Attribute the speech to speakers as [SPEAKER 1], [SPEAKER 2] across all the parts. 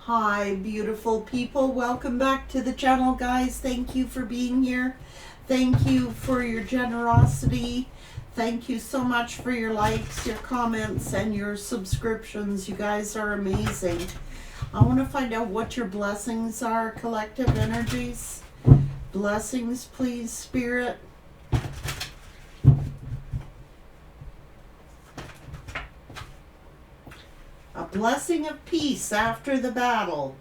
[SPEAKER 1] Hi, beautiful people. Welcome back to the channel, guys. Thank you for being here. Thank you for your generosity. Thank you so much for your likes, your comments, and your subscriptions. You guys are amazing. I want to find out what your blessings are, collective energies. Blessings, please, Spirit. A blessing of peace after the battle.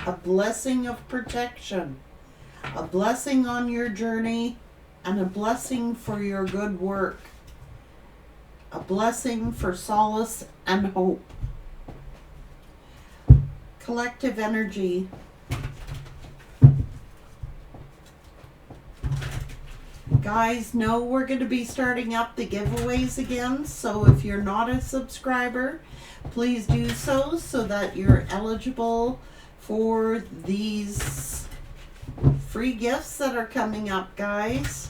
[SPEAKER 1] A blessing of protection. A blessing on your journey. And a blessing for your good work. A blessing for solace and hope. Collective energy. Guys, know we're going to be starting up the giveaways again. So if you're not a subscriber, please do so that you're eligible for these free gifts that are coming up, guys.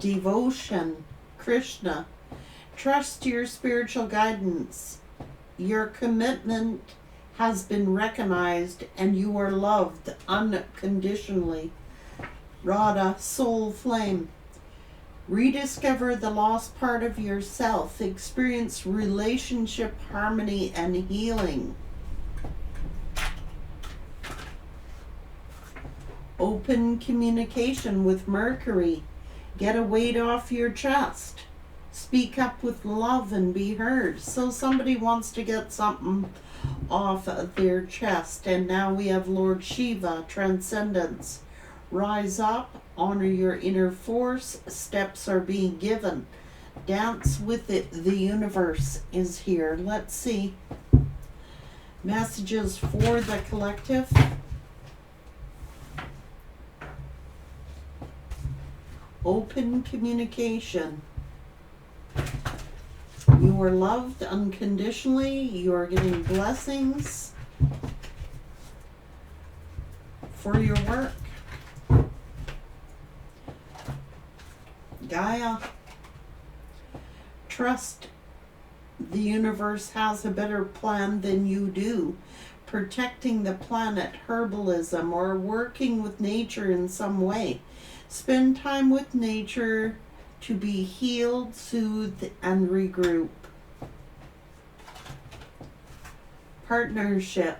[SPEAKER 1] Devotion, Krishna. Trust your spiritual guidance. Your commitment has been recognized and you are loved unconditionally. Radha, soul flame. Rediscover the lost part of yourself. Experience relationship harmony and healing. Open communication with Mercury. Get a weight off your chest. Speak up with love and be heard. So somebody wants to get something off of their chest. And now we have Lord Shiva, transcendence. Rise up, honor your inner force. Steps are being given. Dance with it. The universe is here. Let's see. Messages for the collective. Open communication. You are loved unconditionally. You are getting blessings for your work. Gaia, trust the universe has a better plan than you do. Protecting the planet, herbalism, or working with nature in some way. Spend time with nature to be healed, soothed, and regroup. Partnership.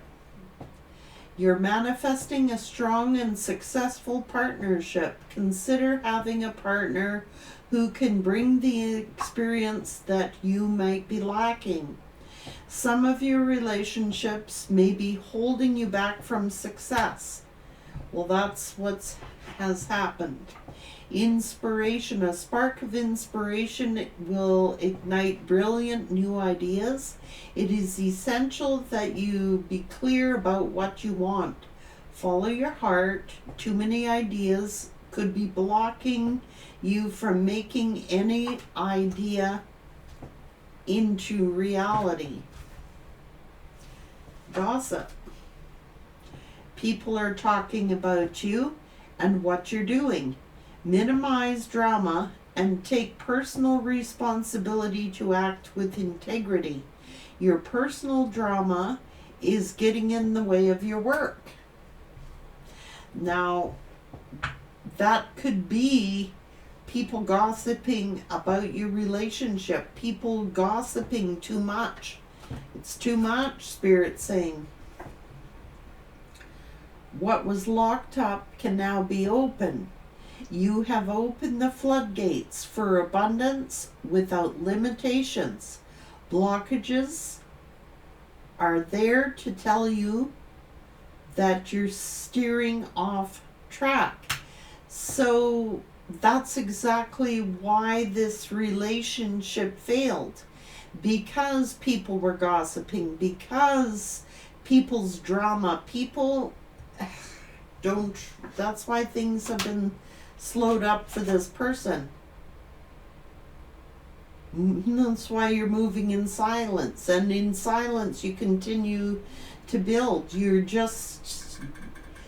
[SPEAKER 1] You're manifesting a strong and successful partnership. Consider having a partner who can bring the experience that you might be lacking. Some of your relationships may be holding you back from success. Well, that's what has happened. Inspiration. A spark of inspiration will ignite brilliant new ideas. It is essential that you be clear about what you want. Follow your heart. Too many ideas could be blocking you from making any idea into reality. Gossip. People are talking about you and what you're doing. Minimize drama and take personal responsibility to act with integrity. Your personal drama is getting in the way of your work. Now, that could be people gossiping about your relationship, people gossiping too much. It's too much, Spirit's saying. What was locked up can now be open. You have opened the floodgates for abundance without limitations. Blockages are there to tell you that you're steering off track. So that's exactly why this relationship failed. Because people were gossiping, because people's drama, people don't, that's why things have been slowed up for this person. That's why you're moving in silence, and in silence you continue to build.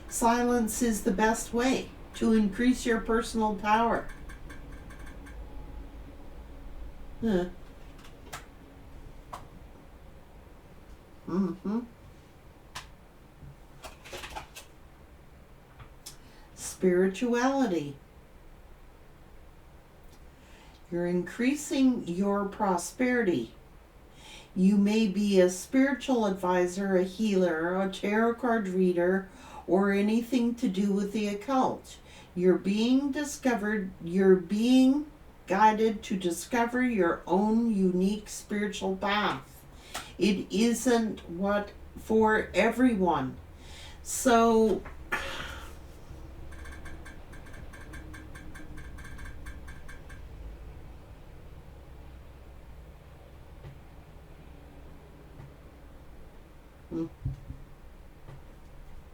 [SPEAKER 1] Silence is the best way to increase your personal power. Mm-hmm. Spirituality. You're increasing your prosperity. You may be a spiritual advisor, a healer, a tarot card reader, or anything to do with the occult. You're being guided to discover your own unique spiritual path. It isn't what for everyone. So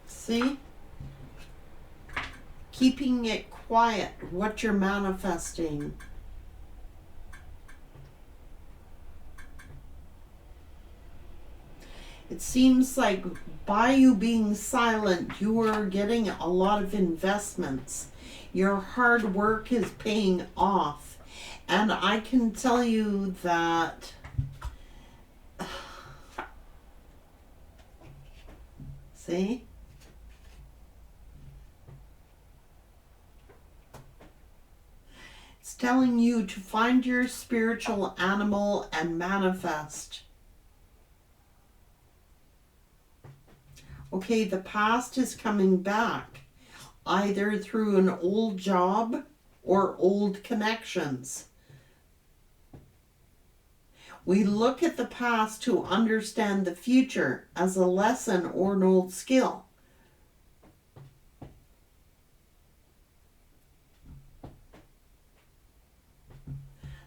[SPEAKER 1] see? Keeping it quiet, what you're manifesting. It seems like by you being silent, you are getting a lot of investments. Your hard work is paying off. And I can tell you that see? It's telling you to find your spiritual animal and manifest. Okay, the past is coming back, either through an old job or old connections. We look at the past to understand the future as a lesson or an old skill.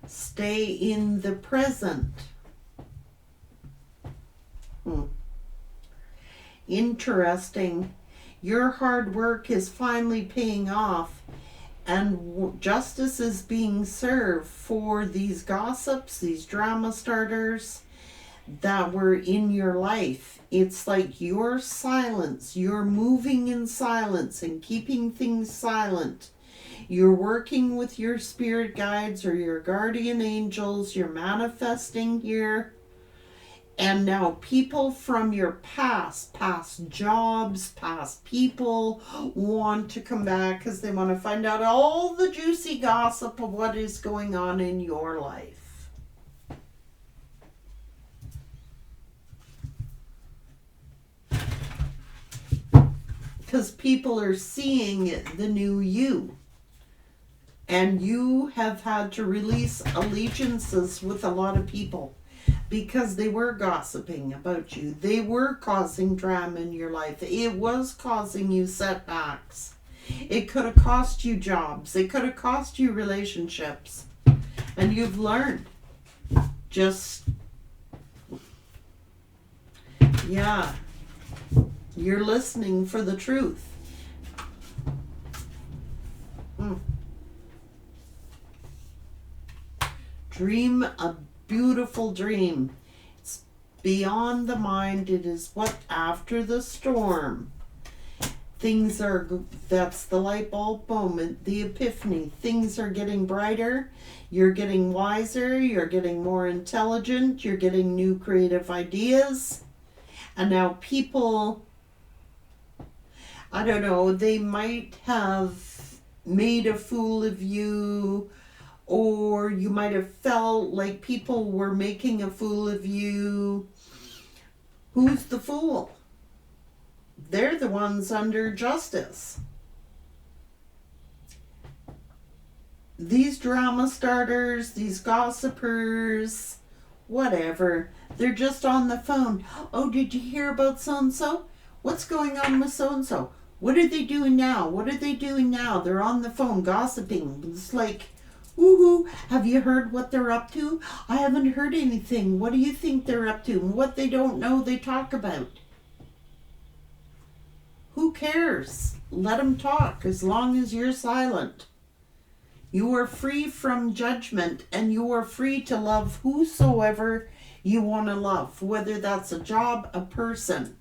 [SPEAKER 1] Stay in the present. Interesting. Your hard work is finally paying off, and justice is being served for these gossips, these drama starters that were in your life. It's like your silence, you're moving in silence and keeping things silent. You're working with your spirit guides or your guardian angels, you're manifesting here. And now people from your past jobs, past people want to come back because they want to find out all the juicy gossip of what is going on in your life. Because people are seeing the new you. And you have had to release allegiances with a lot of people. Because they were gossiping about you. They were causing drama in your life. It was causing you setbacks. It could have cost you jobs. It could have cost you relationships. And you've learned. Just, yeah. You're listening for the truth. Dream a beautiful dream. It's beyond the mind. It is what after the storm. Things are, that's the light bulb moment, the epiphany. Things are getting brighter. You're getting wiser. You're getting more intelligent. You're getting new creative ideas. And now people, I don't know, they might have made a fool of you, or you might have felt like people were making a fool of you. Who's the fool? They're the ones under justice. These drama starters, these gossipers, whatever, they're just on the phone. Oh, did you hear about so-and-so? What's going on with so-and-so? What are they doing now? What are they doing now? They're on the phone gossiping. It's like, woohoo, have you heard what they're up to? I haven't heard anything. What do you think they're up to? What they don't know, they talk about. Who cares? Let them talk as long as you're silent. You are free from judgment, and you are free to love whosoever you want to love, whether that's a job, a person.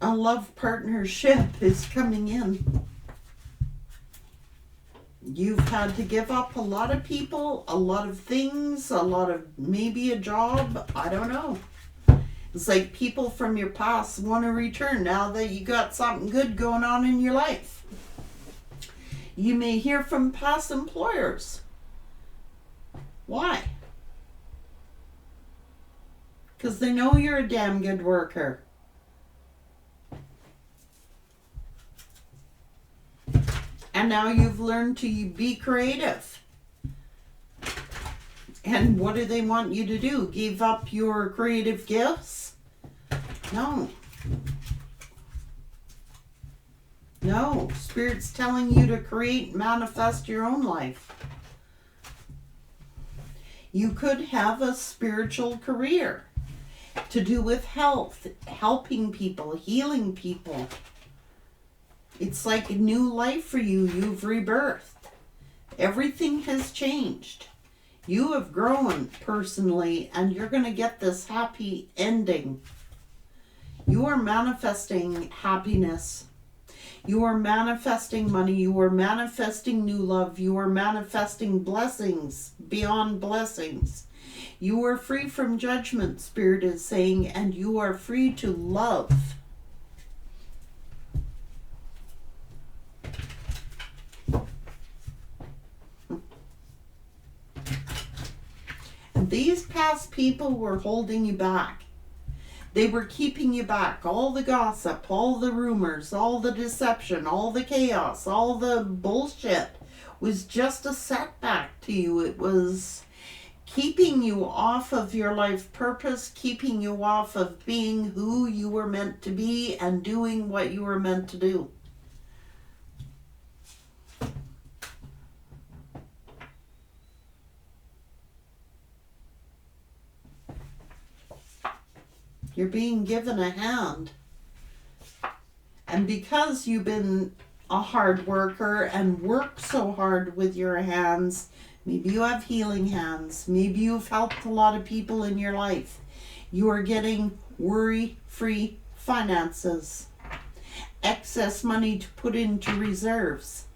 [SPEAKER 1] A love partnership is coming in. You've had to give up a lot of people, a lot of things, a lot of maybe a job, I don't know. It's like people from your past want to return now that you got something good going on in your life. You may hear from past employers. Why? Because they know you're a damn good worker. And now you've learned to be creative. And what do they want you to do? Give up your creative gifts? No. No. Spirit's telling you to create, manifest your own life. You could have a spiritual career to do with health, helping people, healing people. It's like a new life for you. You've rebirthed. Everything has changed. You have grown personally, and you're going to get this happy ending. You are manifesting happiness. You are manifesting money. You are manifesting new love. You are manifesting blessings beyond blessings. You are free from judgment, Spirit is saying, and you are free to love. And these past people were holding you back. They were keeping you back. All the gossip, all the rumors, all the deception, all the chaos, all the bullshit was just a setback to you. It was keeping you off of your life purpose, keeping you off of being who you were meant to be and doing what you were meant to do. You're being given a hand. And because you've been a hard worker and worked so hard with your hands, maybe you have healing hands, maybe you've helped a lot of people in your life, you are getting worry-free finances, excess money to put into reserves.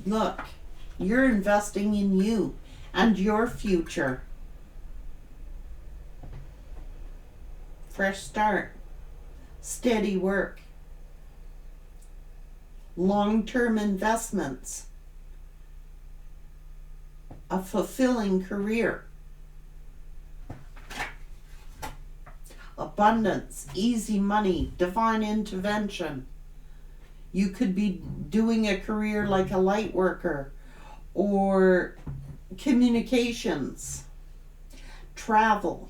[SPEAKER 1] Look, you're investing in you and your future. Fresh start, steady work, long-term investments, a fulfilling career, abundance, easy money, divine intervention. You could be doing a career like a light worker or communications, travel,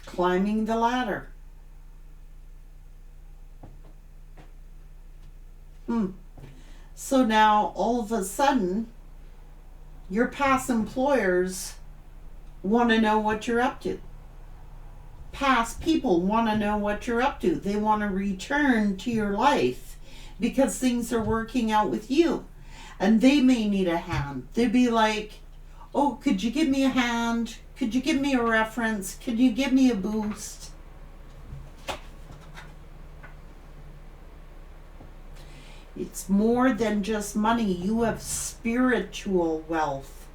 [SPEAKER 1] climbing the ladder. So now all of a sudden your past employers want to know what you're up to. Past people want to know what you're up to. They want to return to your life because things are working out with you. And they may need a hand. They'd be like, oh, could you give me a hand? Could you give me a reference? Could you give me a boost? It's more than just money. You have spiritual wealth.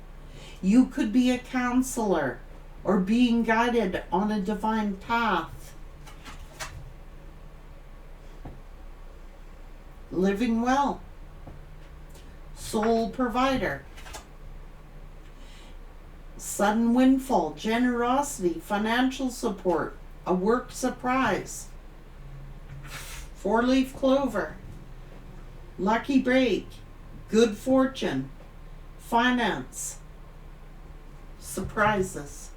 [SPEAKER 1] You could be a counselor or being guided on a divine path. Living well. Soul provider. Sudden windfall, generosity, financial support, a work surprise, 4-leaf clover, lucky break, good fortune, finance, surprises.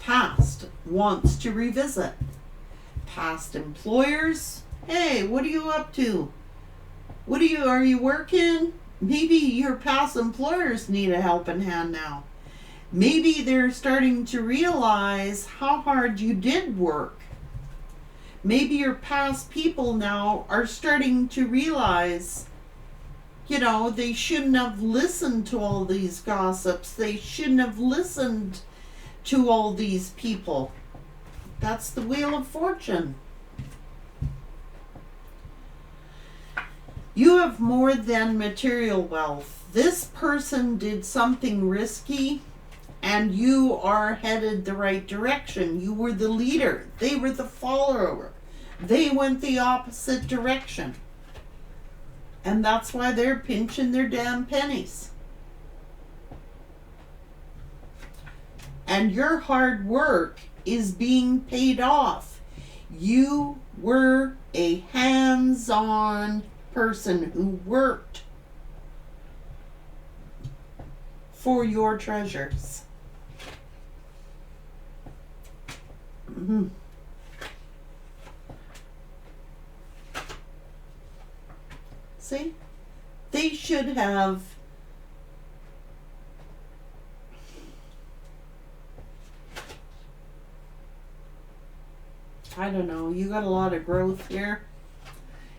[SPEAKER 1] Past wants to revisit. Past employers, hey, what are you up to? Are you working? Maybe your past employers need a helping hand now. Maybe they're starting to realize how hard you did work. Maybe your past people now are starting to realize, they shouldn't have listened to all these gossips. They shouldn't have listened to all these people. That's the Wheel of Fortune. You have more than material wealth. This person did something risky and you are headed the right direction. You were the leader. They were the follower. They went the opposite direction. And that's why they're pinching their damn pennies. And your hard work is being paid off. You were a hands-on person who worked for your treasures. Mm-hmm. See? They should have I don't know, you got a lot of growth here.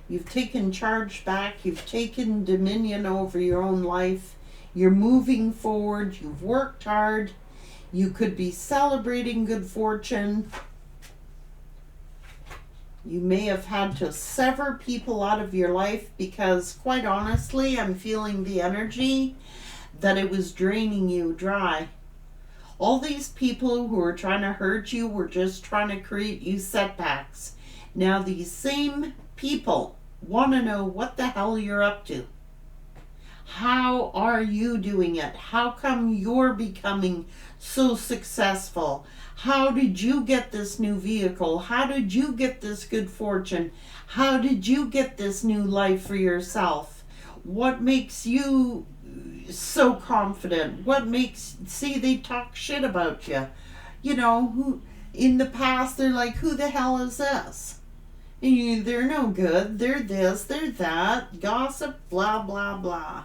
[SPEAKER 1] You've taken charge back, you've taken dominion over your own life. You're moving forward, you've worked hard. You could be celebrating good fortune. You may have had to sever people out of your life because, quite honestly, I'm feeling the energy that it was draining you dry. All these people who were trying to hurt you were just trying to create you setbacks. Now these same people want to know what the hell you're up to. How are you doing it? How come you're becoming so successful? How did you get this new vehicle? How did you get this good fortune? How did you get this new life for yourself? What makes you so confident? What makes, see, they talk shit about you. You know, who in the past they're like, who the hell is this? And you, they're no good, they're this, they're that, gossip, blah, blah, blah.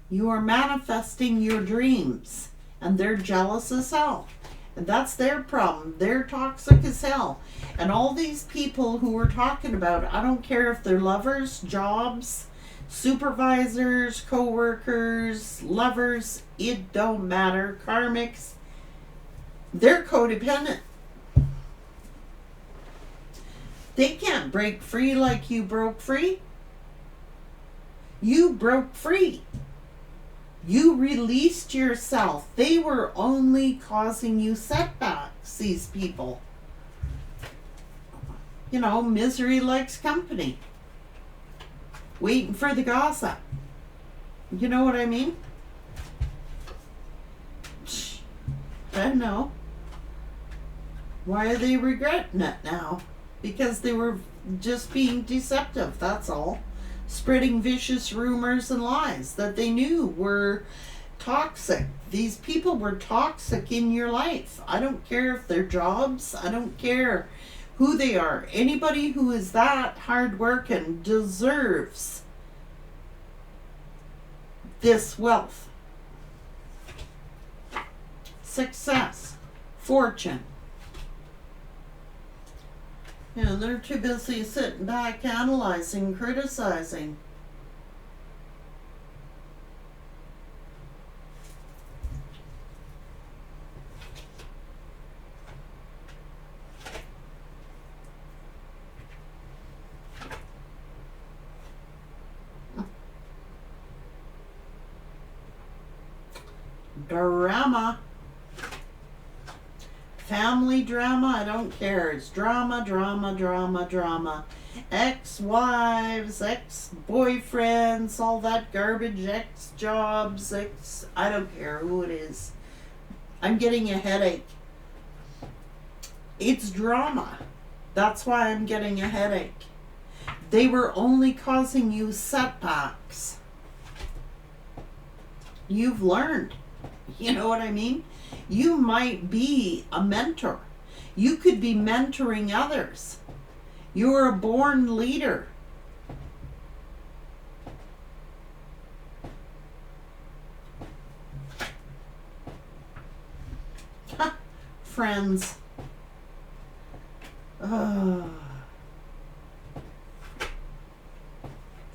[SPEAKER 1] You are manifesting your dreams, and they're jealous as hell. And that's their problem. They're toxic as hell. And all these people who we're talking about, I don't care if they're lovers, jobs, supervisors, co-workers, lovers, it don't matter. Karmics, they're codependent. They can't break free like you broke free. You broke free. You released yourself. They were only causing you setbacks, these people. You know, misery likes company. Waiting for the gossip. You know what I mean? I know. Why are they regretting it now? Because they were just being deceptive, that's all. Spreading vicious rumors and lies that they knew were toxic. These people were toxic in your life. I don't care if they're jobs. I don't care who they are. Anybody who is that hardworking deserves this wealth, success, fortune. You know, they're too busy sitting back, analyzing, criticizing. Drama. Family drama, I don't care. It's drama, drama, drama, drama. Ex-wives, ex-boyfriends, all that garbage, ex-jobs, I don't care who it is. I'm getting a headache. It's drama. That's why I'm getting a headache. They were only causing you setbacks. You've learned. You know what I mean? You might be a mentor. You could be mentoring others. You're a born leader. Friends.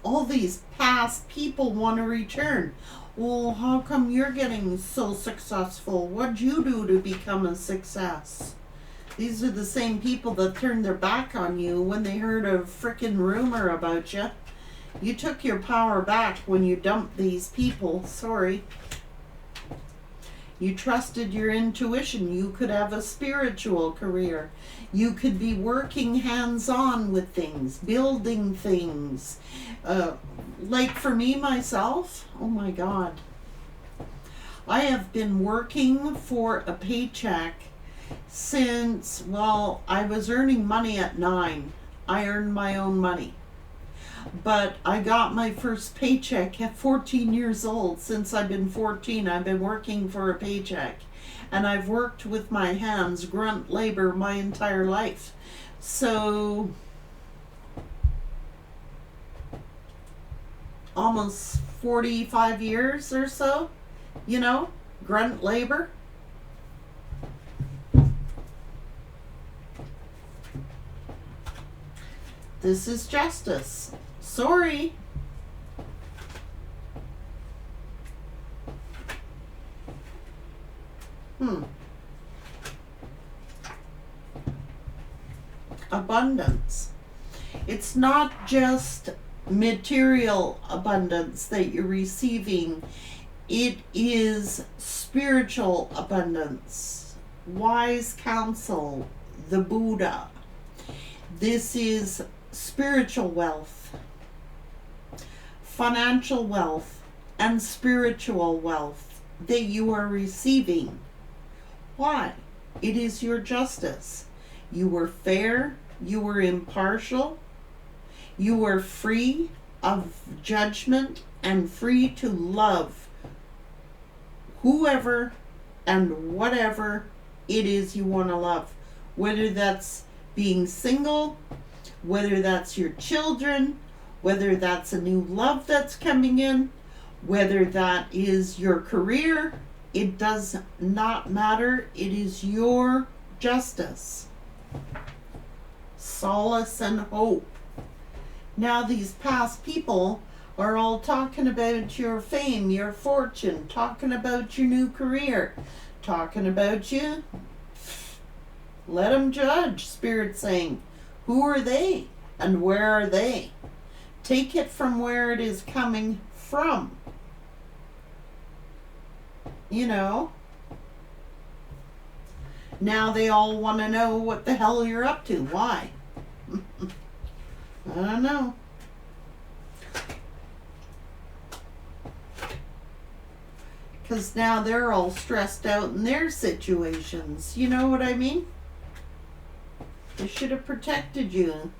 [SPEAKER 1] All these past people want to return. Well, how come you're getting so successful? What'd you do to become a success? These are the same people that turned their back on you when they heard a frickin' rumor about you. You took your power back when you dumped these people. Sorry. You trusted your intuition. You could have a spiritual career. You could be working hands-on with things, building things. Like for me, myself, oh my God. I have been working for a paycheck since, well, I was earning money at 9. I earned my own money. But I got my first paycheck at 14 years old. Since I've been 14, I've been working for a paycheck. And I've worked with my hands, grunt labor, my entire life. So, almost 45 years or so, you know, grunt labor. This is justice. Sorry. Abundance. It's not just material abundance that you're receiving. It is spiritual abundance. Wise counsel, the Buddha. This is spiritual wealth, financial wealth, and spiritual wealth that you are receiving. Why? It is your justice. You were fair, you were impartial, you were free of judgment and free to love whoever and whatever it is you want to love. Whether that's being single, whether that's your children, whether that's a new love that's coming in, whether that is your career, it does not matter. It is your justice, solace, and hope. Now these past people are all talking about your fame, your fortune, talking about your new career, talking about you. Let them judge, Spirit saying. Who are they and where are they? Take it from where it is coming from. You know. Now they all want to know what the hell you're up to. Why? I don't know. Because now they're all stressed out in their situations. You know what I mean? They should have protected you.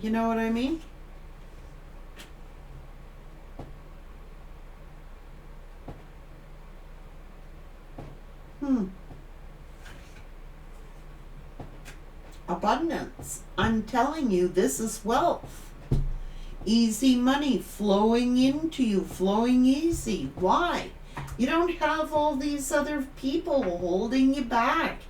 [SPEAKER 1] You know what I mean? Abundance. I'm telling you, this is wealth. Easy money flowing into you, flowing easy. Why? You don't have all these other people holding you back,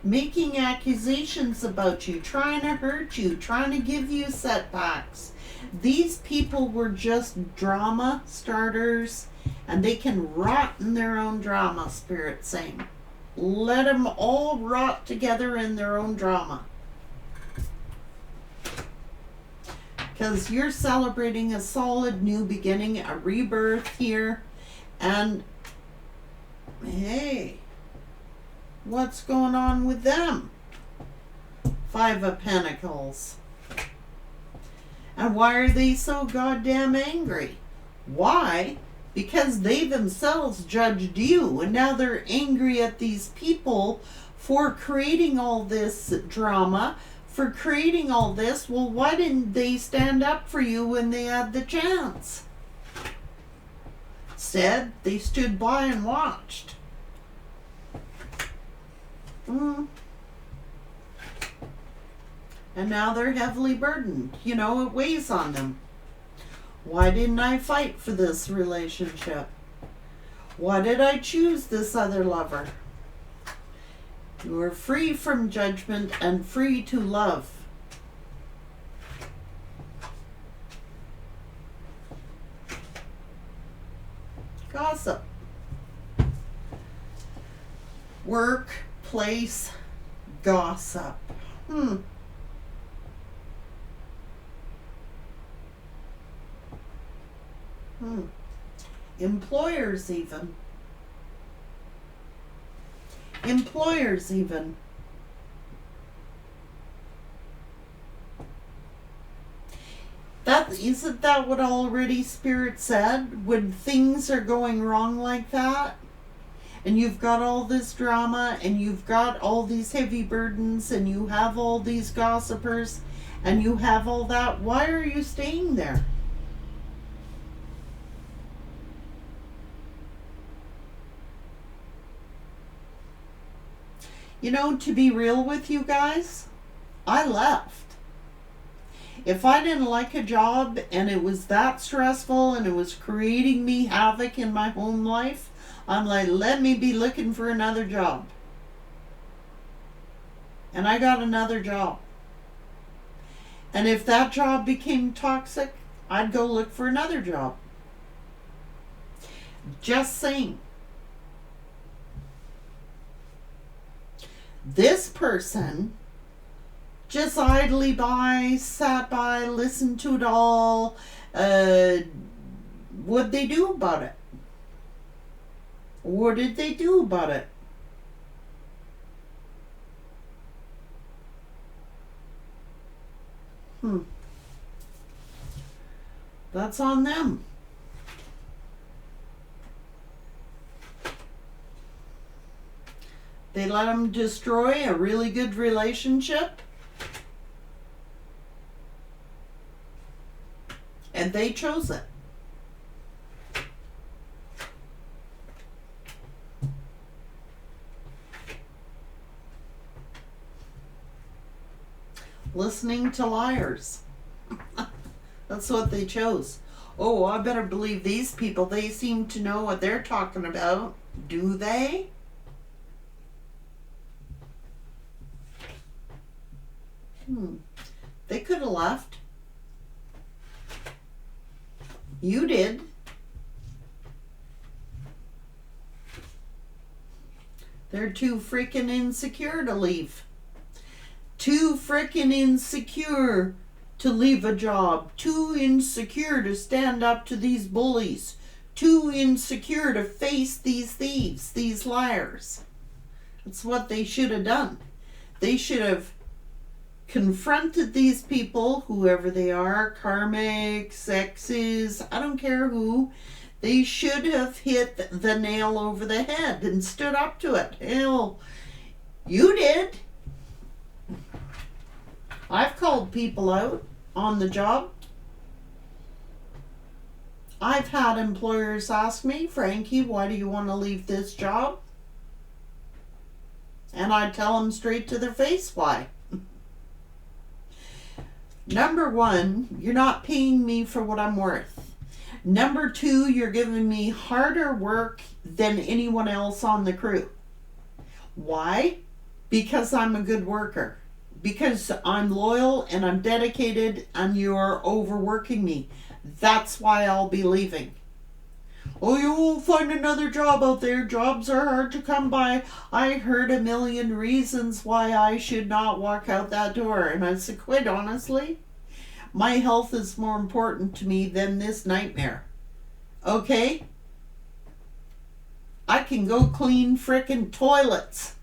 [SPEAKER 1] making accusations about you, trying to hurt you, trying to give you setbacks. These people were just drama starters, and they can rot in their own drama, Spirit saying. Let them all rot together in their own drama. Because you're celebrating a solid new beginning, a rebirth here. And hey, what's going on with them? 5 of Pentacles. And why are they so goddamn angry? Why? Because they themselves judged you, and now they're angry at these people for creating all this drama, for creating all this. Well, why didn't they stand up for you when they had the chance? Instead, they stood by and watched. And now they're heavily burdened. You know, it weighs on them. Why didn't I fight for this relationship? Why did I choose this other lover? You are free from judgment and free to love. Gossip. Work, place, Gossip. Employers even. Employers even. Isn't that what already Spirit said? When things are going wrong like that, and you've got all this drama, and you've got all these heavy burdens, and you have all these gossipers, and you have all that, why are you staying there? You know, to be real with you guys, I left. If I didn't like a job and it was that stressful and it was creating me havoc in my home life, I'm like, let me be looking for another job. And I got another job. And if that job became toxic, I'd go look for another job. Just saying. This person just idly sat by, listened to it all. What'd they do about it? What did they do about it? That's on them. They let them destroy a really good relationship. And they chose it. Listening to liars. That's what they chose. Oh, I better believe these people. They seem to know what they're talking about. Do they? They could have left. You did. They're too freaking insecure to leave. Too freaking insecure to leave a job. Too insecure to stand up to these bullies. Too insecure to face these thieves, these liars. That's what they should have done. They should have confronted these people, whoever they are, karmics, exes, I don't care who. They should have hit the nail over the head and stood up to it. Hell, you did. I've called people out on the job. I've had employers ask me, Frankie, why do you want to leave this job? And I tell them straight to their face why. Number one, you're not paying me for what I'm worth. Number two, you're giving me harder work than anyone else on the crew. Why? Because I'm a good worker. Because I'm loyal and I'm dedicated and you're overworking me. That's why I'll be leaving. Oh, you won't find another job out there. Jobs are hard to come by. I heard a million reasons why I should not walk out that door. And I said, quite honestly, my health is more important to me than this nightmare. Okay? I can go clean frickin' toilets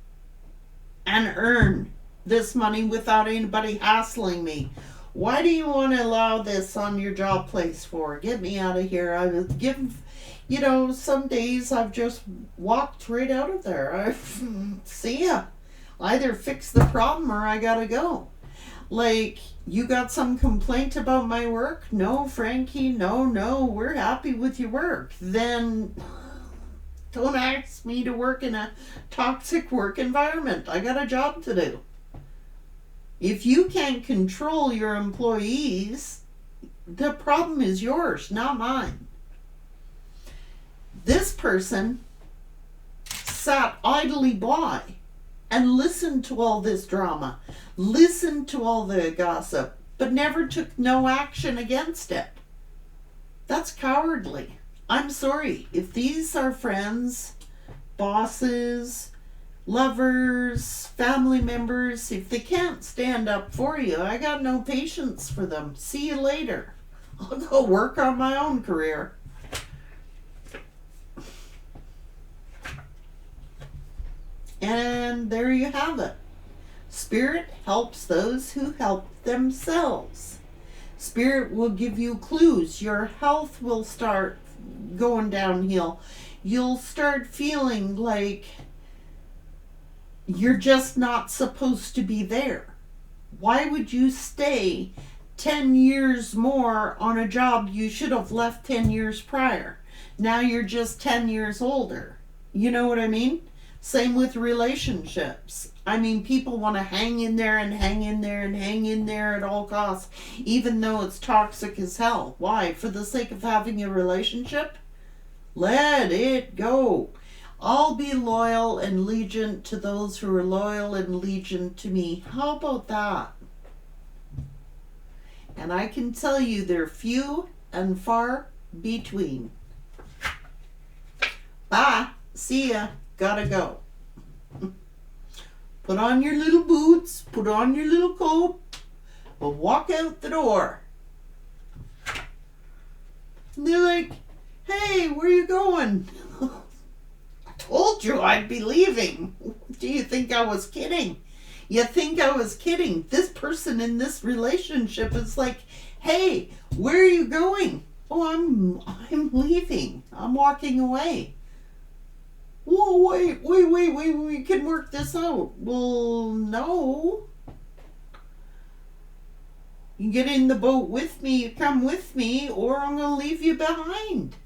[SPEAKER 1] and earn this money without anybody hassling me. Why do you want to allow this on your job place for? Get me out of here. I will give... You know, some days I've just walked right out of there. See ya. Either fix the problem or I gotta go. Like, you got some complaint about my work? No, Frankie, no, we're happy with your work. Then don't ask me to work in a toxic work environment. I got a job to do. If you can't control your employees, the problem is yours, not mine. This person sat idly by and listened to all this drama, listened to all the gossip, but never took no action against it. That's cowardly. I'm sorry. If these are friends, bosses, lovers, family members, if they can't stand up for you, I got no patience for them. See you later. I'll go work on my own career. And there you have it. Spirit helps those who help themselves. Spirit will give you clues. Your health will start going downhill. You'll start feeling like you're just not supposed to be there. Why would you stay 10 years more on a job you should have left 10 years prior? Now you're just 10 years older. You know what I mean? Same with relationships. I mean, people want to hang in there and hang in there and hang in there at all costs, even though it's toxic as hell. Why? For the sake of having a relationship? Let it go. I'll be loyal and allegiant to those who are loyal and allegiant to me. How about that? And I can tell you they're few and far between. Bye. See ya. Gotta go. Put on your little boots, put on your little coat, but walk out the door. And they're like, hey, where you going? I told you I'd be leaving. Do you think I was kidding? You think I was kidding? This person in this relationship is like, hey, where are you going? Oh, I'm leaving. I'm walking away. Whoa, wait, we can work this out. Well, no. You get in the boat with me, you come with me, or I'm going to leave you behind.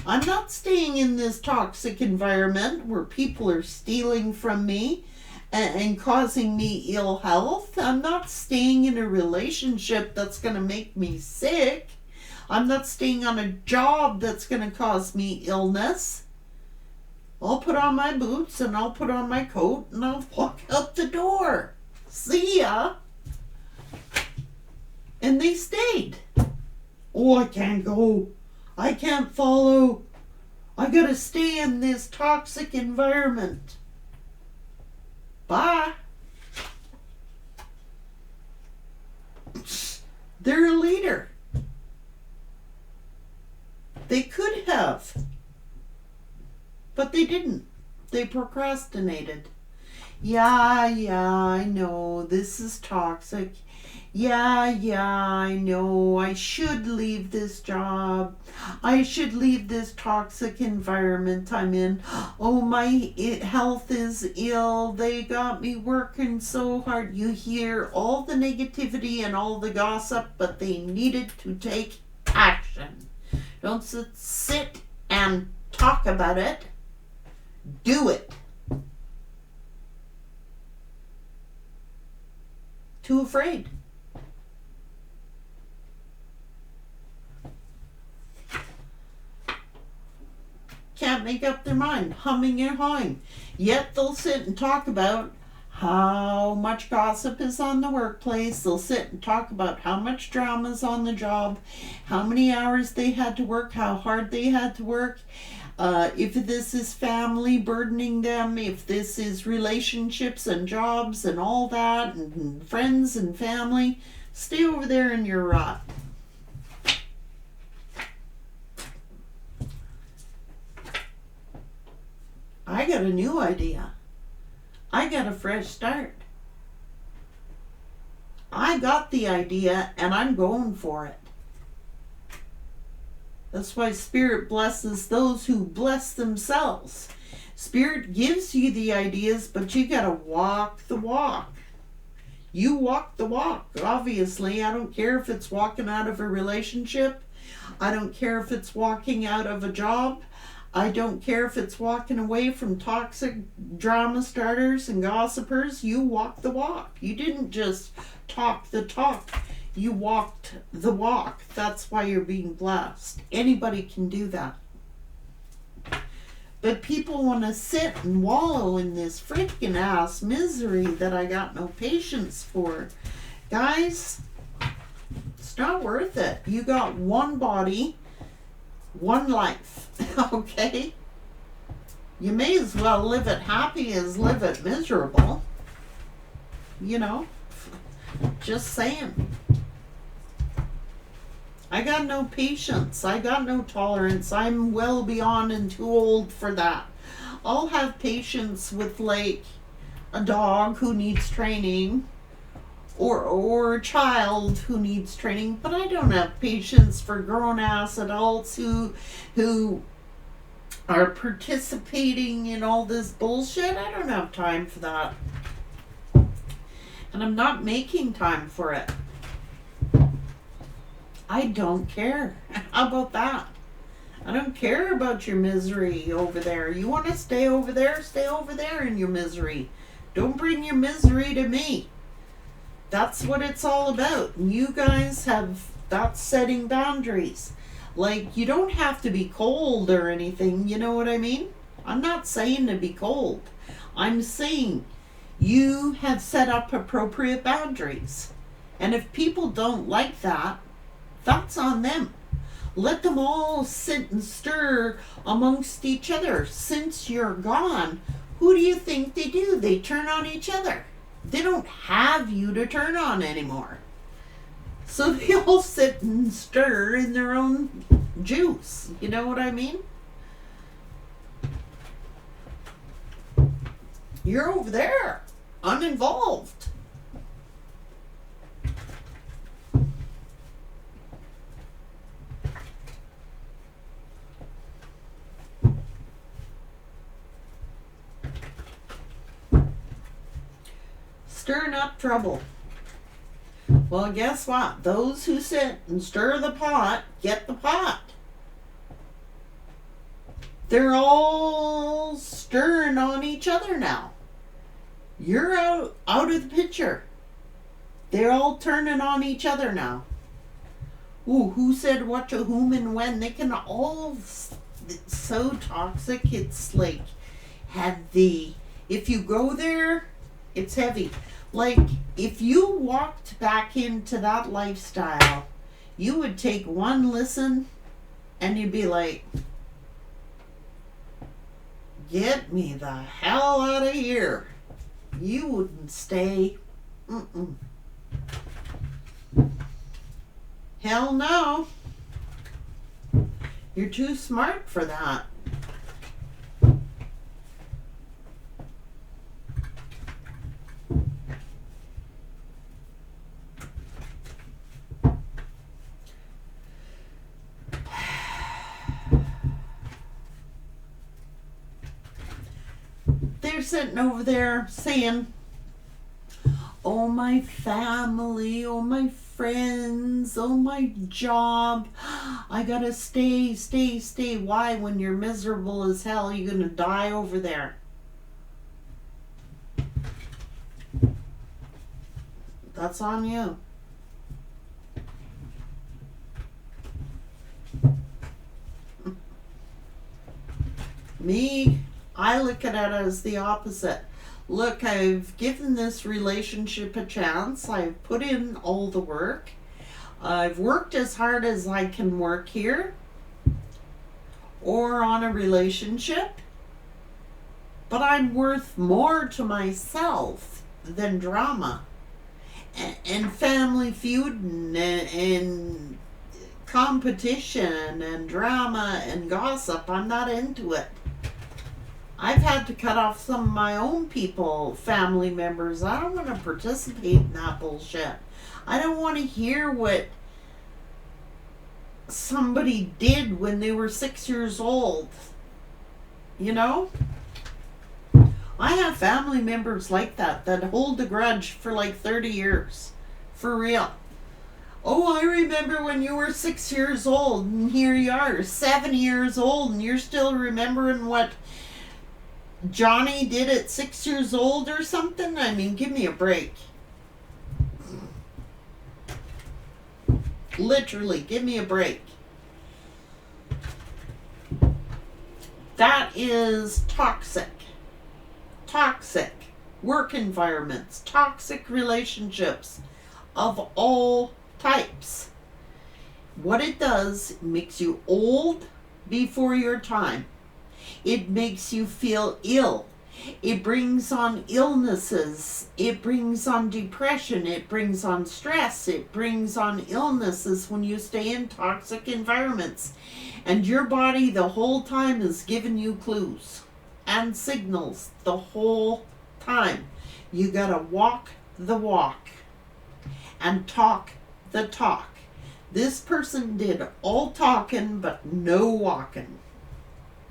[SPEAKER 1] I'm not staying in this toxic environment where people are stealing from me and causing me ill health. I'm not staying in a relationship that's going to make me sick. I'm not staying on a job that's going to cause me illness. I'll put on my boots and I'll put on my coat and I'll walk out the door. See ya. And they stayed. Oh, I can't go. I can't follow. I gotta stay in this toxic environment. Bye. They're a leader. They could have. But they didn't. They procrastinated. Yeah, I know. This is toxic. Yeah, I know. I should leave this job. I should leave this toxic environment I'm in. Oh, my health is ill. They got me working so hard. You hear all the negativity and all the gossip, but they needed to take action. Don't sit and talk about it. Do it. Too afraid. Can't make up their mind, humming and hawing. Yet they'll sit and talk about how much gossip is on the workplace. They'll sit and talk about how much drama is on the job, how many hours they had to work, how hard they had to work. If this is family burdening them, if this is relationships and jobs and all that, and friends and family, stay over there in your rut. I got a new idea. I got a fresh start. I got the idea and I'm going for it. That's why Spirit blesses those who bless themselves. Spirit gives you the ideas, but you gotta walk the walk. You walk the walk, obviously. I don't care if it's walking out of a relationship. I don't care if it's walking out of a job. I don't care if it's walking away from toxic drama starters and gossipers. You walk the walk. You didn't just talk the talk. You walked the walk. That's why you're being blessed. Anybody can do that. But people want to sit and wallow in this freaking ass misery that I got no patience for. Guys, it's not worth it. You got one body, one life. Okay? You may as well live it happy as live it miserable. You know? Just saying. I got no patience. I got no tolerance. I'm well beyond and too old for that. I'll have patience with like a dog who needs training or a child who needs training, but I don't have patience for grown ass adults who are participating in all this bullshit. I don't have time for that. And I'm not making time for it. I don't care. How about that? I don't care about your misery over there. You want to stay over there? Stay over there in your misery. Don't bring your misery to me. That's what it's all about. You guys that's setting boundaries. Like, you don't have to be cold or anything, you know what I mean? I'm not saying to be cold. I'm saying you have set up appropriate boundaries. And if people don't like that, that's on them. Let them all sit and stir amongst each other. Since you're gone, who do you think they do? They turn on each other. They don't have you to turn on anymore. So they all sit and stir in their own juice. You know what I mean? You're over there, uninvolved. Stirring up trouble. Well, guess what? Those who sit and stir the pot get the pot. They're all stirring on each other now. You're out of the picture. They're all turning on each other now. Ooh, who said what to whom and when? They can all... It's so toxic. It's like heavy. If you go there, it's heavy. Like, if you walked back into that lifestyle, you would take one listen and you'd be like, get me the hell out of here. You wouldn't stay. Mm-mm. Hell no. You're too smart for that. They're sitting over there saying, oh, my family, oh, my friends, oh, my job. I gotta stay. Why? When you're miserable as hell, you're gonna die over there. That's on you. Me, I look at it as the opposite. Look, I've given this relationship a chance. I've put in all the work. I've worked as hard as I can work here or on a relationship. But I'm worth more to myself than drama and family feud and competition and drama and gossip. I'm not into it. I've had to cut off some of my own people, family members. I don't want to participate in that bullshit. I don't want to hear what somebody did when they were 6 years old. You know? I have family members like that hold a grudge for like 30 years. For real. Oh, I remember when you were 6 years old and here you are, 7 years old, and you're still remembering what Johnny did at 6 years old or something? I mean, give me a break. Literally, give me a break. That is toxic. Toxic work environments, toxic relationships of all types. What it does, it makes you old before your time. It makes you feel ill. It brings on illnesses. It brings on depression. It brings on stress. It brings on illnesses when you stay in toxic environments. And your body the whole time is giving you clues and signals the whole time. You gotta walk the walk and talk the talk. This person did all talking but no walking.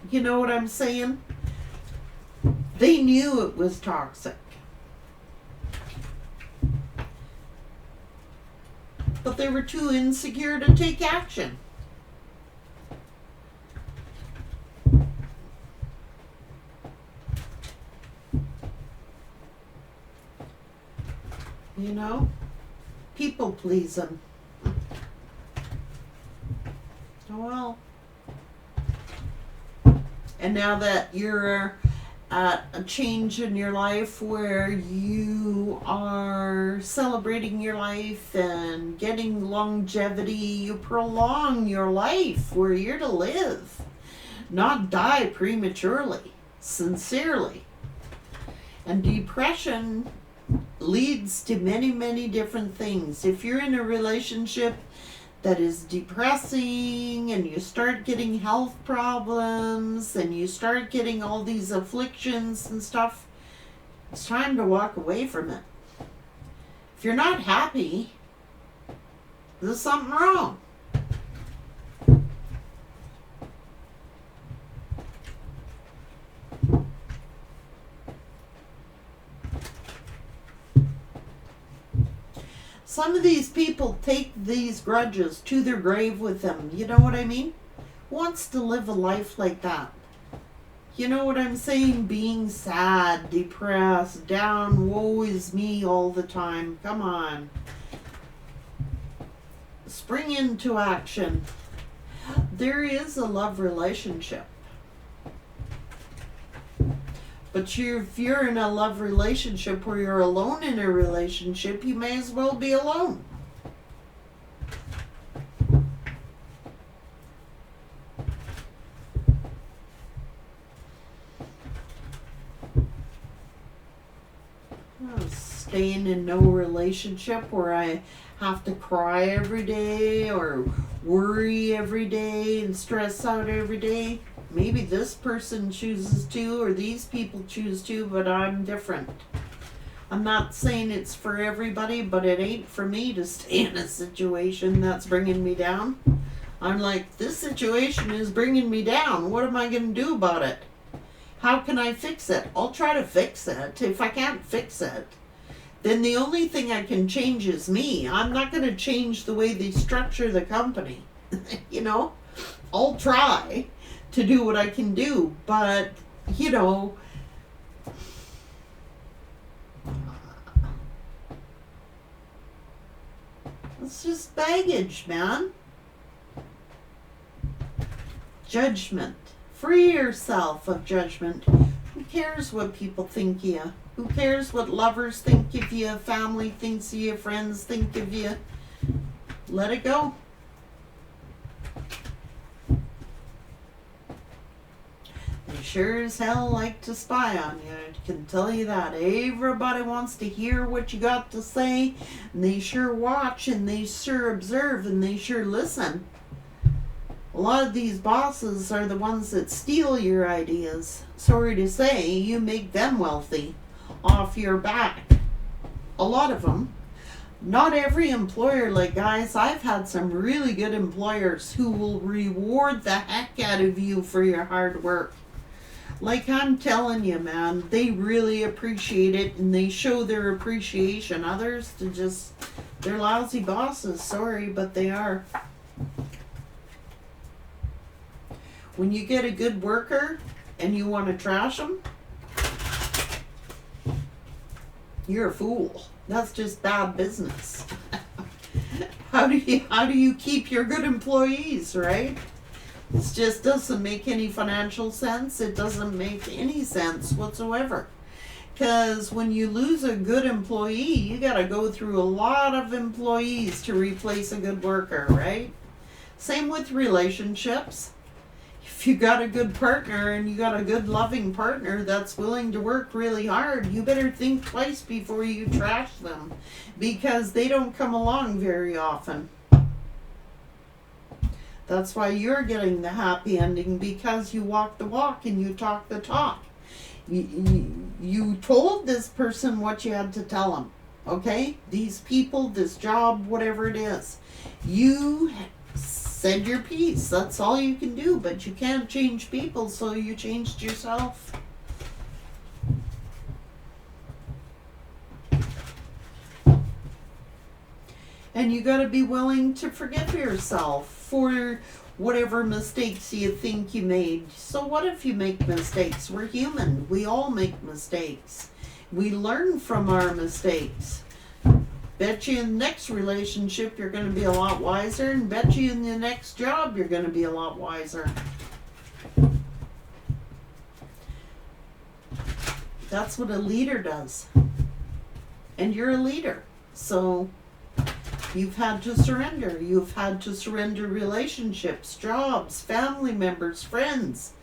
[SPEAKER 1] You know what I'm saying? They knew it was toxic. But they were too insecure to take action. You know? People pleasing. Oh well. And now that you're at a change in your life where you are celebrating your life and getting longevity, you prolong your life where you're to live, not die prematurely, sincerely. And depression leads to many, many different things. If you're in a relationship that is depressing and you start getting health problems and you start getting all these afflictions and stuff, it's time to walk away from it. If you're not happy, there's something wrong. Some of these people take these grudges to their grave with them. You know what I mean? Who wants to live a life like that? You know what I'm saying? Being sad, depressed, down, woe is me all the time. Come on. Spring into action. There is a love relationship. But if you're in a love relationship where you're alone in a relationship, you may as well be alone. Staying in no relationship where I have to cry every day or worry every day and stress out every day. Maybe this person chooses to, or these people choose to, but I'm different. I'm not saying it's for everybody, but it ain't for me to stay in a situation that's bringing me down. I'm like, this situation is bringing me down. What am I going to do about it? How can I fix it? I'll try to fix it. If I can't fix it, then the only thing I can change is me. I'm not going to change the way they structure the company. You know, I'll try to do what I can do, but you know, it's just baggage, man. Judgment. Free yourself of judgment. Who cares what people think of you? Who cares what lovers think of you, family thinks of you, friends think of you? Let it go. They sure as hell like to spy on you. I can tell you that. Everybody wants to hear what you got to say. And they sure watch and they sure observe and they sure listen. A lot of these bosses are the ones that steal your ideas. Sorry to say, you make them wealthy off your back. A lot of them. Not every employer, like guys, I've had some really good employers who will reward the heck out of you for your hard work. Like I'm telling you, man, they really appreciate it and they show their appreciation. Others, they're lousy bosses. Sorry, but they are. When you get a good worker and you want to trash them, you're a fool. That's just bad business. How do you keep your good employees, right? It just doesn't make any financial sense. It doesn't make any sense whatsoever. Because when you lose a good employee, you got to go through a lot of employees to replace a good worker, right? Same with relationships. If you got a good partner and you got a good loving partner that's willing to work really hard, you better think twice before you trash them, because they don't come along very often. That's why you're getting the happy ending, because you walk the walk and you talk the talk. You told this person what you had to tell them, okay? These people, this job, whatever it is. You said your piece. That's all you can do, but you can't change people, so you changed yourself. And you got to be willing to forgive yourself for whatever mistakes you think you made. So what if you make mistakes? We're human. We all make mistakes. We learn from our mistakes. Bet you in the next relationship you're going to be a lot wiser, and bet you in the next job you're going to be a lot wiser. That's what a leader does. And you're a leader. So you've had to surrender. You've had to surrender relationships, jobs, family members, friends.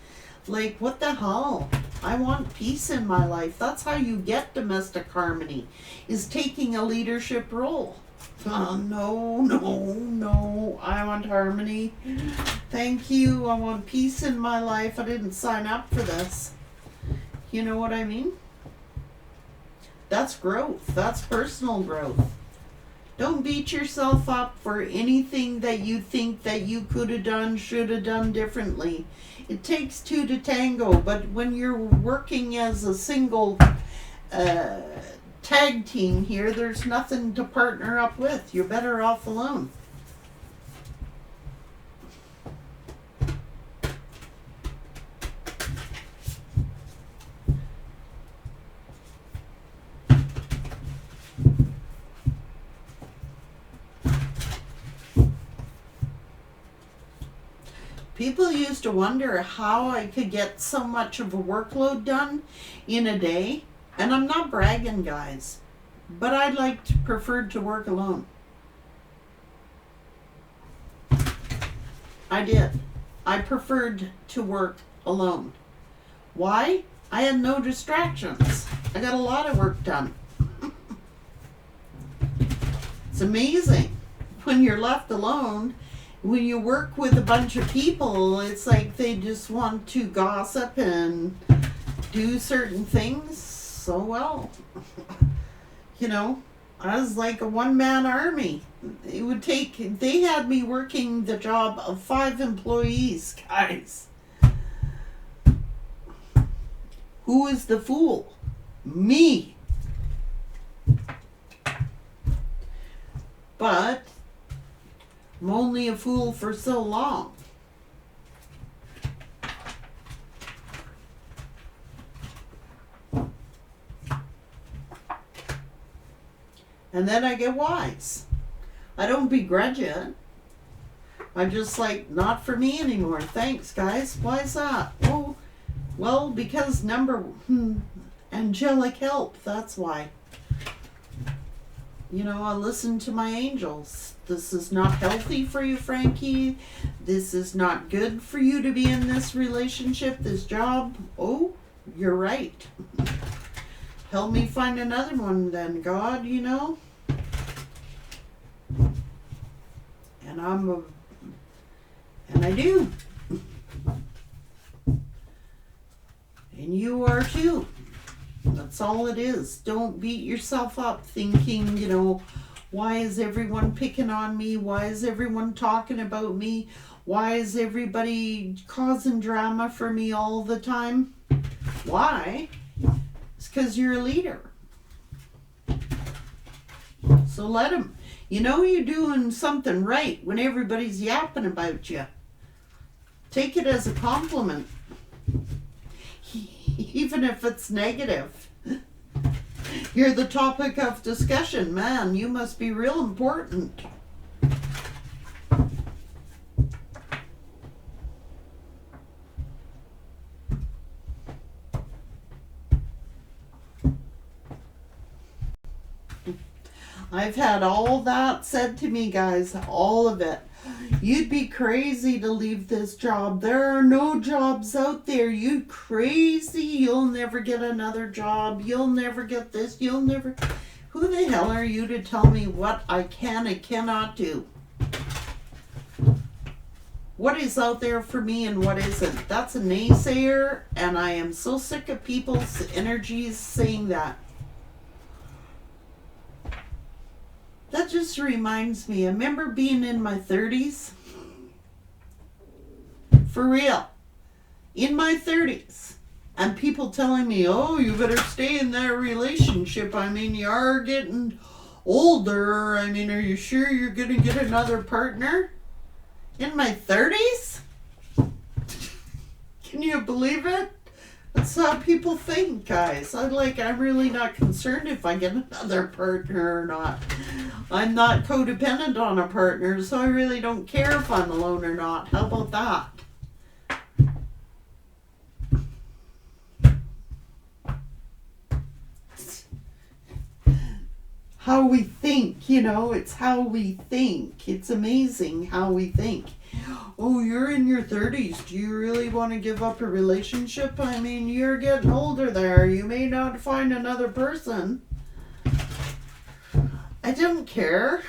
[SPEAKER 1] Like, what the hell? I want peace in my life. That's how you get domestic harmony, is taking a leadership role. No. I want harmony. Thank you. I want peace in my life. I didn't sign up for this. You know what I mean? That's growth. That's personal growth. Don't beat yourself up for anything that you think that you could have done, should have done differently. It takes two to tango, but when you're working as a single tag team here, there's nothing to partner up with. You're better off alone. People used to wonder how I could get so much of a workload done in a day. And I'm not bragging, guys, but I preferred to work alone. I did. I preferred to work alone. Why? I had no distractions. I got a lot of work done. It's amazing when you're left alone. When you work with a bunch of people, it's like they just want to gossip and do certain things so well. You know, I was like a one-man army. They had me working the job of 5 employees, guys. Who is the fool? Me. But I'm only a fool for so long. And then I get wise. I don't begrudge it. I'm just like, not for me anymore. Thanks, guys. Why is that? Oh, well, because angelic help. That's why. You know, I listen to my angels. This is not healthy for you, Frankie. This is not good for you to be in this relationship, this job. Oh, you're right. Help me find another one then, God, you know. And I do. And you are too. That's all it is. Don't beat yourself up thinking, you know, why is everyone picking on me? Why is everyone talking about me? Why is everybody causing drama for me all the time? Why? It's because you're a leader. So let them. You know you're doing something right when everybody's yapping about you. Take it as a compliment. Even if it's negative. You're the topic of discussion. Man, you must be real important. I've had all that said to me, guys. All of it. You'd be crazy to leave this job. There are no jobs out there. You crazy. You'll never get another job. You'll never get this. You'll never... Who the hell are you to tell me what I can and cannot do? What is out there for me and what isn't? That's a naysayer, and I am so sick of people's energies saying that. That just reminds me, I remember being in my 30s. For real. In my 30s. And people telling me, oh, you better stay in that relationship. I mean, you are getting older. I mean, are you sure you're going to get another partner? In my 30s? Can you believe it? That's how people think, guys. I'm really not concerned if I get another partner or not. I'm not codependent on a partner, so I really don't care if I'm alone or not. How about that? How we think, it's how we think. It's amazing how we think. Oh, you're in your 30s. Do you really want to give up a relationship? I mean, you're getting older there. You may not find another person. I don't care.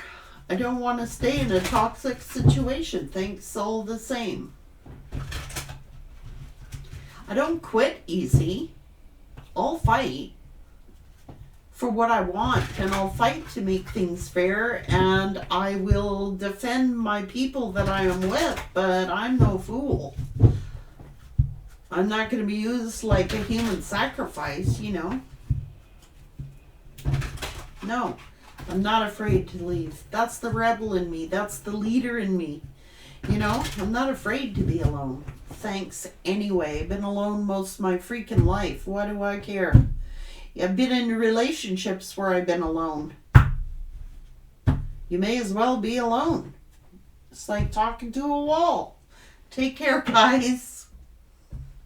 [SPEAKER 1] I don't want to stay in a toxic situation. Thanks all the same. I don't quit easy. I'll fight for what I want, and I'll fight to make things fair, and I will defend my people that I am with, but I'm no fool. I'm not going to be used like a human sacrifice, No, I'm not afraid to leave. That's the rebel in me. That's the leader in me. I'm not afraid to be alone. Thanks anyway. I've been alone most of my freaking life. Why do I care? I've been in relationships where I've been alone. You may as well be alone. It's like talking to a wall. Take care, guys.